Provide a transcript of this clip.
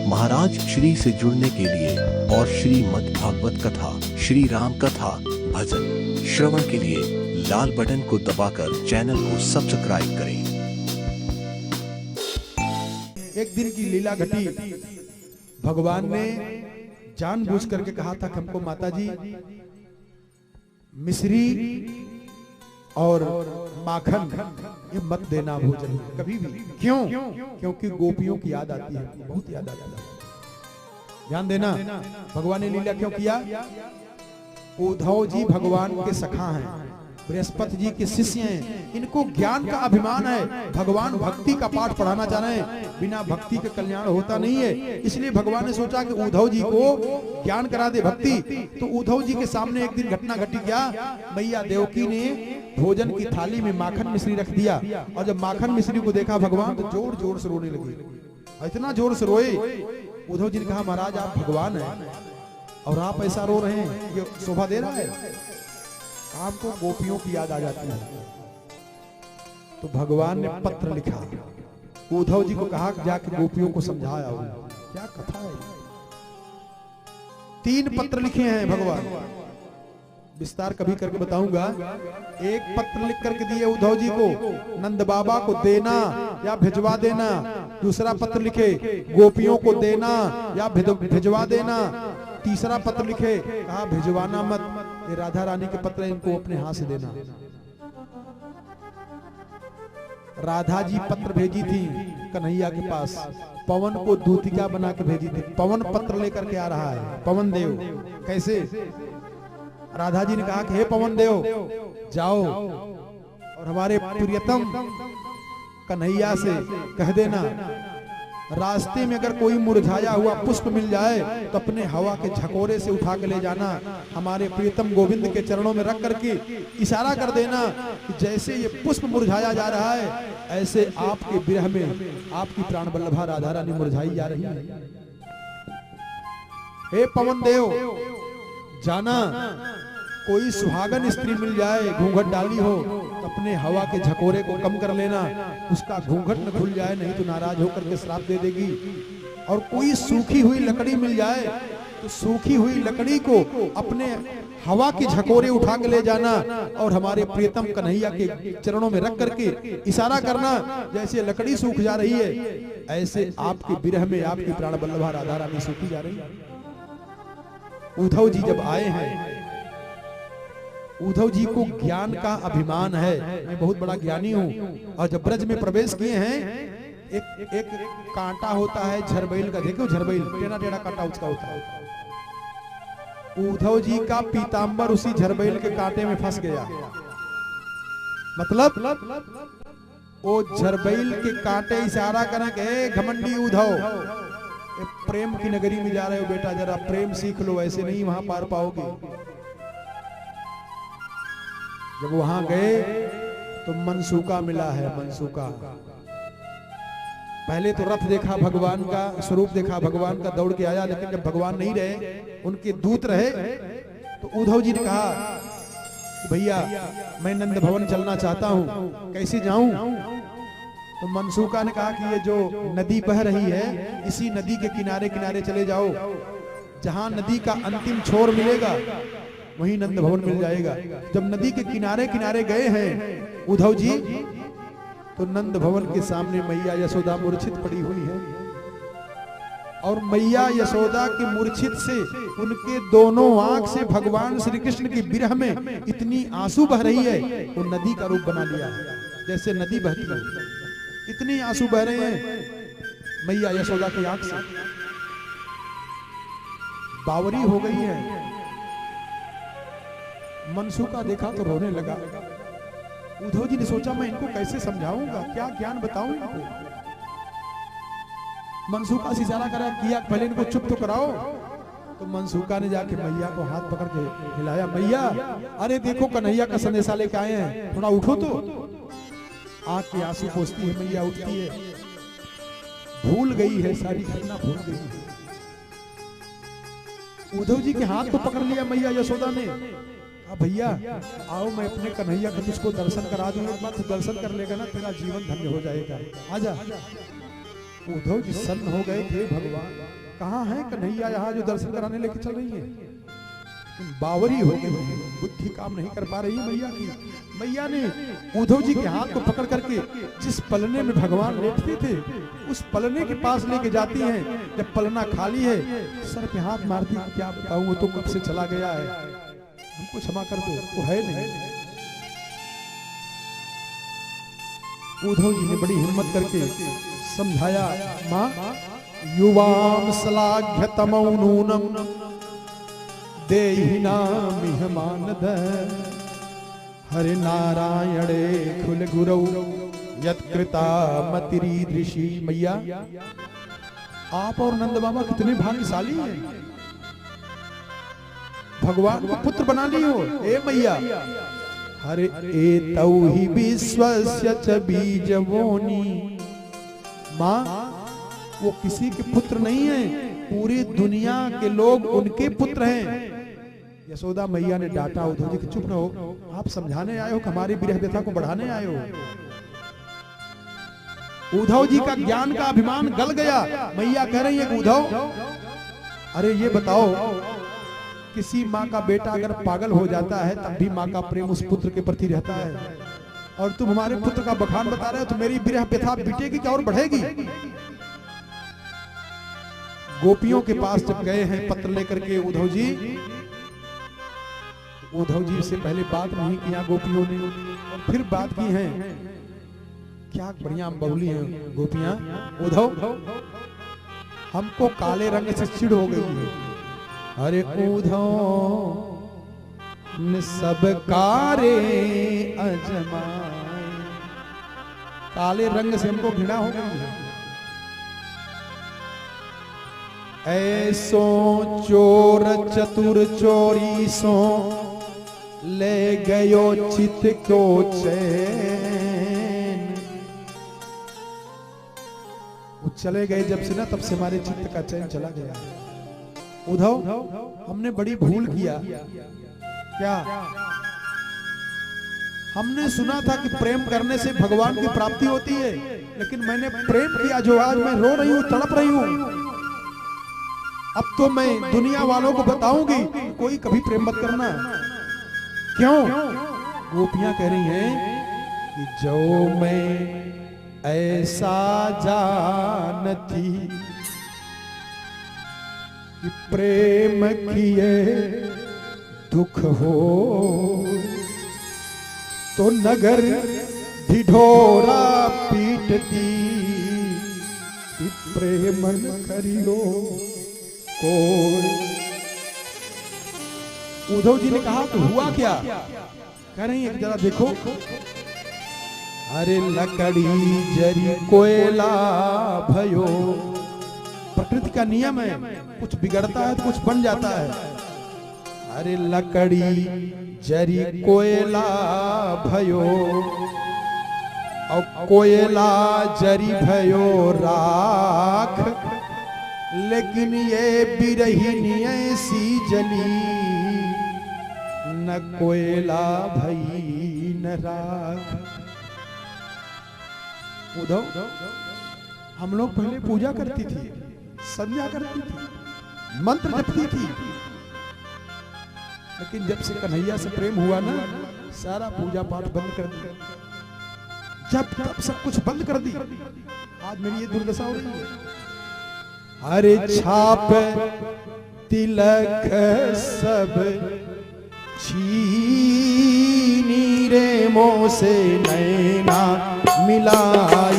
महाराज श्री से जुड़ने के लिए और श्रीमद् भागवत कथा, श्री राम कथा, भजन श्रवण के लिए लाल बटन को दबाकर चैनल को सब्सक्राइब करें। एक दिन की लीला घटी। भगवान ने जानबूझ करके कहा था कि हमको माता जी मिश्री और माखन ये मत देना भोजन कभी भी। क्यों? क्योंकि गोपियों की याद आती है, बहुत याद आती है। ध्यान देना, भगवान ने लीला क्यों किया? उद्धव जी भगवान के सखा हैं, बृहस्पति जी के शिष्य हैं, इनको ज्ञान का अभिमान है। भगवान भक्ति का पाठ पढ़ाना चाह रहे हैं, बिना भक्ति के कल्याण होता नहीं है। इसलिए भगवान ने सोचा कि उद्धव जी को ज्ञान करा दे भक्ति। तो उद्धव जी के सामने एक दिन घटना घटी। क्या? मैया देवकी ने भोजन की थाली में माखन मिश्री रख दिया, और जब माखन मिश्री को देखा भगवान तो जोर जोर से रोने लगे। इतना जोर से रोए। उद्धव जी ने कहा, महाराज आप भगवान हैं और आप ऐसा रो रहे हैं, ये शोभा दे रहा है? आपको गोपियों की याद आ जाती है। तो भगवान ने पत्र लिखा, उद्धव जी को कहा जाके गोपियों को समझाया। क्या कथा है? 3 पत्र लिखे हैं भगवान, विस्तार कभी करके बताऊंगा। एक पत्र लिख करके दिए उद्धव जी को, नंद बाबा को देना या भिजवा देना। दूसरा पत्र लिखे, गोपियों को देना या भिजवा देना। तीसरा पत्र लिखे, कहा भिजवाना मत, ये राधा रानी के पत्र इनको अपने हाथ से देना। राधा जी पत्र भेजी थी कन्हैया के पास, पवन को दूतिका बना के भेजी थी। पवन पत्र लेकर के आ रहा है, पवन देव। कैसे? राधा जी ने कहा कि हे पवन देव जाओ और हमारे प्रियतम कन्हैया से कह देना, रास्ते में अगर कोई मुरझाया हुआ पुष्प मिल जाए तो अपने हवा के झकोरे से उठा के ले जाना, हमारे प्रियतम गोविंद के चरणों में रख करके इशारा कर देना कि जैसे ये पुष्प मुरझाया जा रहा है, ऐसे आपके विरह में आपकी प्राण वल्लभा राधा रानी मुरझाई जा रही है। हे पवन देव जाना, कोई सुहागन स्त्री मिल जाए, घूंघट डाली हो, तो अपने हवा के झकोरे को कम कर लेना, उसका घूंघट न खुल जाए, नहीं तो नाराज होकर के श्राप दे देगी। और कोई सूखी हुई लकड़ी मिल जाए तो सूखी हुई लकड़ी को अपने हवा के झकोरे उठा के ले जाना और हमारे प्रियतम कन्हैया के चरणों में रख करके इशारा करना, जैसे लकड़ी सूख जा रही है ऐसे आपके विरह में आपकी प्राण वल्लभा राधा रानी सूखी जा रही है। उद्धव जी जब आए हैं, उद्धव जी को ज्ञान का अभिमान है, मैं बहुत बड़ा ज्ञानी हूं। और जब ब्रज में प्रवेश किए हैं, एक कांटा होता है झरबैल का, देखो झरबैल टेढ़ा टेढ़ा कांटा उसका होता है। उद्धव जी का पीतांबर उसी झरबैल के कांटे में फंस गया। मतलब वो झरबैल के कांटे इशारा करें कि घमंडी उद्धव, प्रेम की नगरी में जा रहे हो बेटा, जरा प्रेम सीख लो, ऐसे नहीं वहां पार पाओगे। जब वहां गए तो मनसूका मिला है, मनसूका। पहले तो रथ देखा, भगवान का स्वरूप देखा, भगवान का दौड़ के आया, लेकिन जब भगवान नहीं रहे, उनके दूत रहे, तो उद्धव जी ने कहा कि भैया मैं नंद भवन चलना चाहता हूं, कैसे जाऊं? तो मनसूका ने कहा कि ये जो नदी बह रही है, इसी नदी के किनारे किनारे चले जाओ, जहां नदी का अंतिम छोर मिलेगा वहीं नंद भवन मिल जाएगा। जब नदी के किनारे किनारे गए हैं उद्धव जी, तो नंद भवन के सामने मैया यशोदा मूर्छित पड़ी हुई है, और मैया यशोदा की मूर्छित से उनके दोनों आंख से भगवान श्री कृष्ण की विरह में इतनी आंसू बह रही है, वो नदी का रूप बना लिया है, जैसे नदी बहती है, इतनी आंसू बह रहे हैं मैया यशोदा की आंख से, बावरी हो गई है। मनसूका देखा तो रोने लगा। उद्धव जी ने सोचा मैं इनको कैसे समझाऊंगा, क्या ज्ञान बताऊं इनको। मनसूका से इशारा करा किया, पहले इनको चुप तो कराओ। तो मनसूका ने जाके मैया को हाथ पकड़ के हिलाया, मैया अरे देखो कन्हैया का संदेशा लेके आए हैं, थोड़ा उठो तो। आंख के आंसू पोंछती है मैया, उठती है, भूल गई है, सारी घटना भूल गई है। उद्धव जी के हाथ को पकड़ लिया मैया यशोदा ने, भैया आओ मैं अपने कन्हैया का तुझको दर्शन करा दूं, एक बार तो दर्शन कर लेगा ना, तेरा जीवन धन्य हो जाएगा, आजा। उद्धव जी सन्न हो गए थे, भगवान कहाँ है कन्हैया यहाँ जो दर्शन कराने लेके चल रही है। बावरी हो गई, बुद्धि काम नहीं कर पा रही मैया की। मैया ने उद्धव जी के हाथ को पकड़ करके जिस पलने में भगवान लेटते थे उस पलने के पास लेके जाती हैं। जब पलना खाली है सर पे हाथ मारती, क्या बताऊं वो तो कब से चला गया है, हमको क्षमा कर दो, वो है नहीं। उद्धव जी ने बड़ी हिम्मत करके समझाया, माँ युवाम श्लाघ्यतमो नूनम देहिनामिह मानद हरे नारायणे खुल गुरौ यत्कृता मतिरीदृशी। मैया आप और नंद बाबा कितने भाग्यशाली हैं, भगवान को पुत्र बना ली हो। ए मैया हरे एतौ हि विश्वस्य च बीजवोनि। माँ वो किसी के पुत्र नहीं है, पूरी दुनिया के लोग उनके पुत्र हैं। यशोदा मैया ने डांटा उद्धव जी कि चुप रहो, आप समझाने आए हो कि हमारी विरह व्यथा को बढ़ाने आए हो। उद्धव जी का ज्ञान का अभिमान गल गया। मैया कह रही है उद्धव अरे ये बताओ, किसी माँ का बेटा अगर पागल हो जाता है तब भी माँ का प्रेम उस पुत्र के प्रति रहता है, और तुम हमारे पुत्र का बखान बता रहे हो, तो मेरी विरह व्यथा बिटेगी क्या और बढ़ेगी। गोपियों के पास जब गए हैं पत्र लेकर के उद्धव जी से पहले बात नहीं किया गोपियों ने, और फिर बात की है। क्या बढ़िया बहुली हैं गोपियां। उद्धव हमको काले रंग से चिढ़ हो गई है। अरे उद्धव ने सब कारे अजमाए, काले रंग से हमको घृणा हो गई है। ऐसो चोर चतुर चोरी सो ले गयो चित को चैन। वो चले गए जब से ना, तब से हमारे चित्त का चैन चला गया। उद्धव हमने बड़ी भूल किया। क्या हमने सुना था कि प्रेम करने से भगवान की प्राप्ति होती है, लेकिन मैंने प्रेम किया जो आज मैं रो रही हूं, तड़प रही हूं। अब तो मैं दुनिया वालों को बताऊंगी कोई कभी प्रेम मत करना। क्यों? गोपियां कह रही हैं कि जो मैं ऐसा जानती कि प्रेम किए दुख हो, तो नगर ढिढोरा पीटती कि प्रेमन करियो कोई। उद्धव जी ने कहा तो हुआ क्या? कह रही है जरा देखो। अरे लकड़ी जरी कोयला भयो, प्रकृति का नियम है, कुछ बिगड़ता है तो कुछ बन जाता है। अरे लकड़ी जरी कोयला भयो, और कोयला जरी भयो राख, लेकिन ये बिरहिनी ऐसी जली, न कोयला भई न राख। उद्धव हम लोग पहले पूजा करती थी, संध्या करती थी, मंत्र जपती थी, लेकिन जब से कन्हैया से प्रेम हुआ ना, सारा पूजा पाठ बंद कर दिया। जब तब सब कुछ बंद कर दी। आज मेरी ये दुर्दशा हो रही है। अरे छाप तिलक सब छीनी रे मोह से नैना मिलाई,